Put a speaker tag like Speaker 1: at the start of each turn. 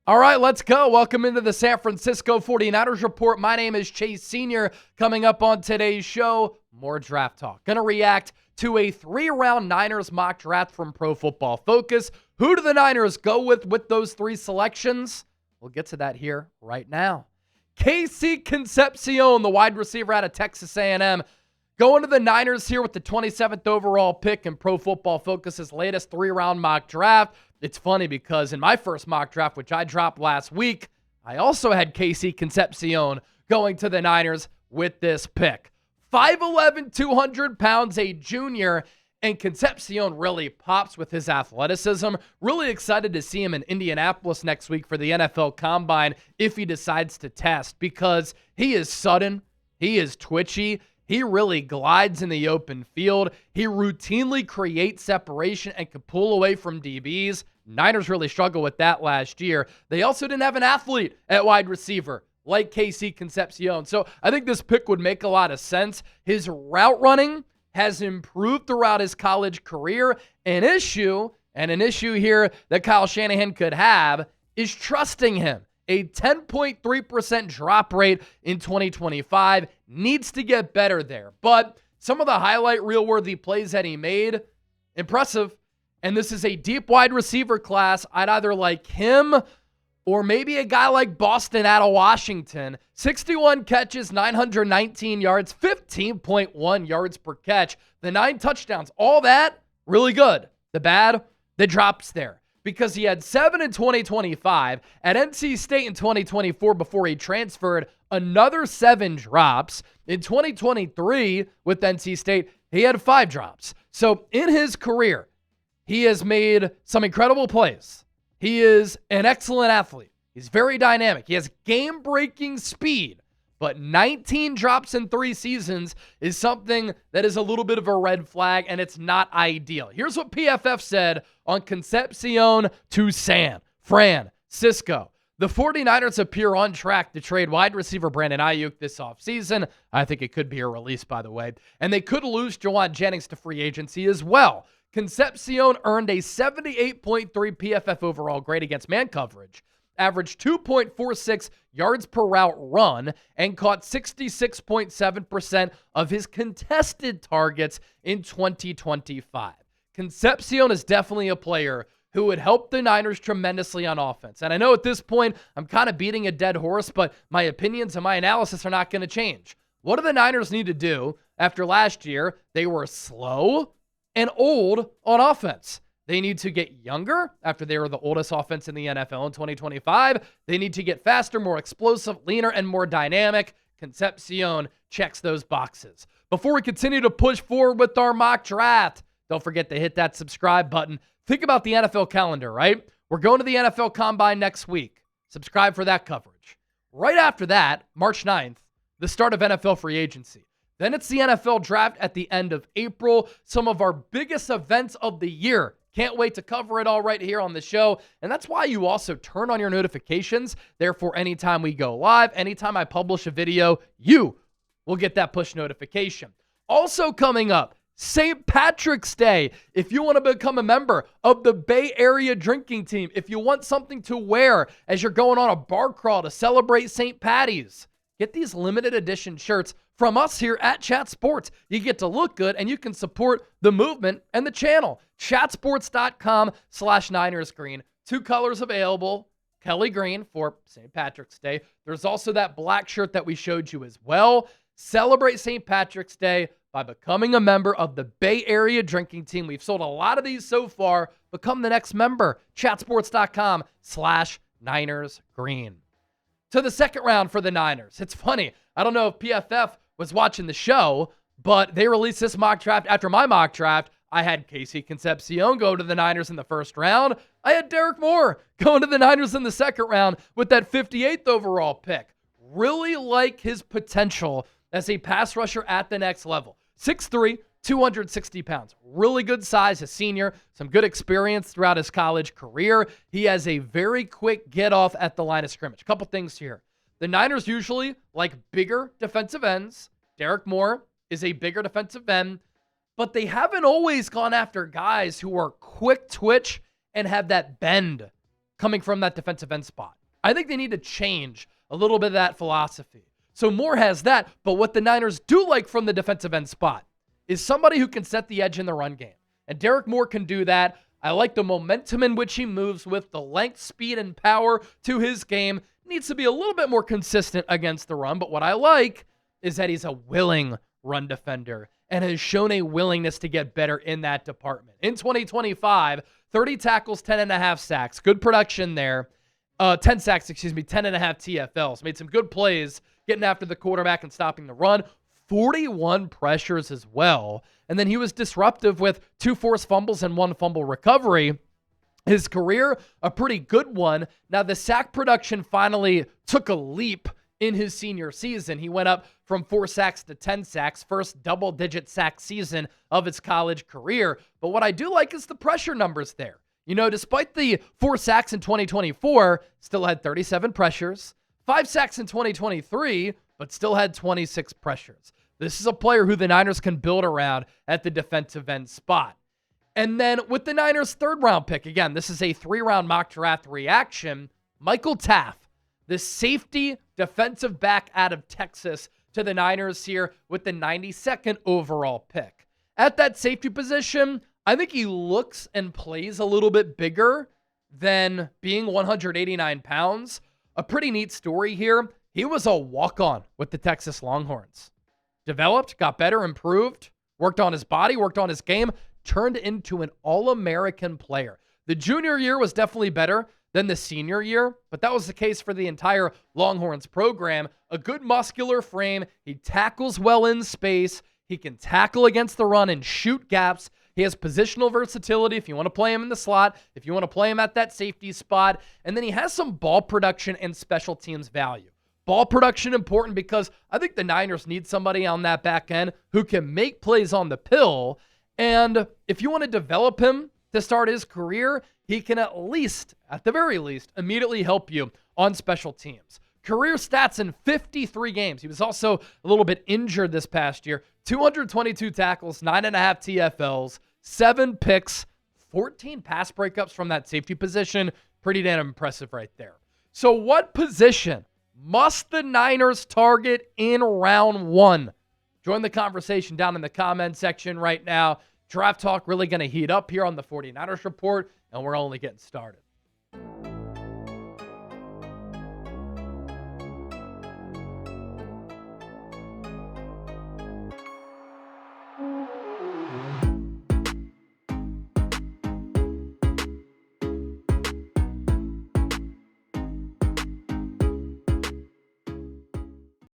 Speaker 1: All right, let's go. Welcome into the San Francisco 49ers Report. My name is Chase Sr. Coming up on today's show, more draft talk. Going to react to a 3-round Niners mock draft from Pro Football Focus. Who do the Niners go with those 3 selections? We'll get to that here right now. KC Concepcion, the wide receiver out of Texas A&M, going to the Niners here with the 27th overall pick in Pro Football Focus's latest 3-round mock draft. It's funny because in my first mock draft, which I dropped last week, I also had KC Concepcion going to the Niners with this pick. 5'11", 200 pounds, a junior, and Concepcion really pops with his athleticism. Really excited to see him in Indianapolis next week for the NFL Combine if he decides to test, because he is sudden, he is twitchy, he really glides in the open field. He routinely creates separation and can pull away from DBs. Niners really struggled with that last year. They also didn't have an athlete at wide receiver like KC Concepcion. So I think this pick would make a lot of sense. His route running has improved throughout his college career. An issue here that Kyle Shanahan could have is trusting him. A 10.3% drop rate in 2025. Needs to get better there. But some of the highlight reel-worthy plays that he made, impressive. And this is a deep wide receiver class. I'd either like him or maybe a guy like Boston out of Washington. 61 catches, 919 yards, 15.1 yards per catch. The 9 touchdowns, all that, really good. The bad, the drops there. Because he had 7 in 2025, at NC State in 2024 before he transferred, another 7 drops. In 2023 with NC State, he had 5 drops. So in his career, he has made some incredible plays. He is an excellent athlete. He's very dynamic. He has game-breaking speed. But 19 drops in 3 seasons is something that is a little bit of a red flag, and it's not ideal. Here's what PFF said on Concepcion to San Francisco. The 49ers appear on track to trade wide receiver Brandon Aiyuk this offseason. I think it could be a release, by the way. And they could lose Jauan Jennings to free agency as well. Concepcion earned a 78.3 PFF overall grade against man coverage, averaged 2.46 yards per route run, and caught 66.7% of his contested targets in 2025. Concepcion is definitely a player who would help the Niners tremendously on offense. And I know at this point, I'm kind of beating a dead horse, but my opinions and my analysis are not going to change. What do the Niners need to do after last year? They were slow and old on offense. They need to get younger after they were the oldest offense in the NFL in 2025. They need to get faster, more explosive, leaner, and more dynamic. Concepcion checks those boxes. Before we continue to push forward with our mock draft, don't forget to hit that subscribe button. Think about the NFL calendar, right? We're going to the NFL Combine next week. Subscribe for that coverage. Right after that, March 9th, the start of NFL free agency. Then it's the NFL draft at the end of April. Some of our biggest events of the year. Can't wait to cover it all right here on the show. And that's why you also turn on your notifications. Therefore, anytime we go live, anytime I publish a video, you will get that push notification. Also coming up, St. Patrick's Day. If you want to become a member of the Bay Area drinking team, if you want something to wear as you're going on a bar crawl to celebrate St. Patty's, get these limited edition shirts from us here at Chat Sports. You get to look good and you can support the movement and the channel. Chatsports.com/NinersGreen. 2 colors available. Kelly Green for St. Patrick's Day. There's also that black shirt that we showed you as well. Celebrate St. Patrick's Day by becoming a member of the Bay Area drinking team. We've sold a lot of these so far. Become the next member. Chatsports.com/NinersGreen. To the second round for the Niners. It's funny. I don't know if PFF was watching the show, but they released this mock draft after my mock draft. I had KC Concepcion go to the Niners in the first round. I had Derrick Moore going to the Niners in the second round with that 58th overall pick. Really like his potential as a pass rusher at the next level. 6'3", 260 pounds. Really good size, a senior. Some good experience throughout his college career. He has a very quick get off at the line of scrimmage. A couple things here. The Niners usually like bigger defensive ends. Derrick Moore is a bigger defensive end, but they haven't always gone after guys who are quick twitch and have that bend coming from that defensive end spot. I think they need to change a little bit of that philosophy. So Moore has that, but what the Niners do like from the defensive end spot is somebody who can set the edge in the run game. And Derrick Moore can do that. I like the momentum in which he moves with, the length, speed, and power to his game. Needs to be a little bit more consistent against the run, but what I like is that he's a willing run defender and has shown a willingness to get better in that department. In 2025, 30 tackles, 10.5 sacks. Good production there. 10 sacks, 10.5 TFLs. Made some good plays getting after the quarterback and stopping the run. 41 pressures as well. And then he was disruptive with 2 forced fumbles and 1 fumble recovery. His career, a pretty good one. Now, the sack production finally took a leap in his senior season. He went up from 4 sacks to 10 sacks, first double-digit sack season of his college career. But what I do like is the pressure numbers there. You know, despite the 4 sacks in 2024, still had 37 pressures, 5 sacks in 2023, but still had 26 pressures. This is a player who the Niners can build around at the defensive end spot. And then with the Niners' 3rd-round pick, again, this is a 3-round mock draft reaction, Michael Taaffe, the safety defensive back out of Texas, to the Niners here with the 92nd overall pick. At that safety position, I think he looks and plays a little bit bigger than being 189 pounds. A pretty neat story here. He was a walk-on with the Texas Longhorns. Developed, got better, improved, worked on his body, worked on his game, turned into an All-American player. The junior year was definitely better than the senior year, but that was the case for the entire Longhorns program. A good muscular frame. He tackles well in space. He can tackle against the run and shoot gaps. He has positional versatility if you want to play him in the slot, if you want to play him at that safety spot. And then he has some ball production and special teams value. Ball production important because I think the Niners need somebody on that back end who can make plays on the pill. And if you want to develop him to start his career, he can at the very least, immediately help you on special teams. Career stats in 53 games. He was also a little bit injured this past year. 222 tackles, 9.5 TFLs, 7 picks, 14 pass breakups from that safety position. Pretty damn impressive right there. So what position must the Niners target in round 1? Join the conversation down in the comment section right now. Draft talk really going to heat up here on the 49ers Report, and we're only getting started.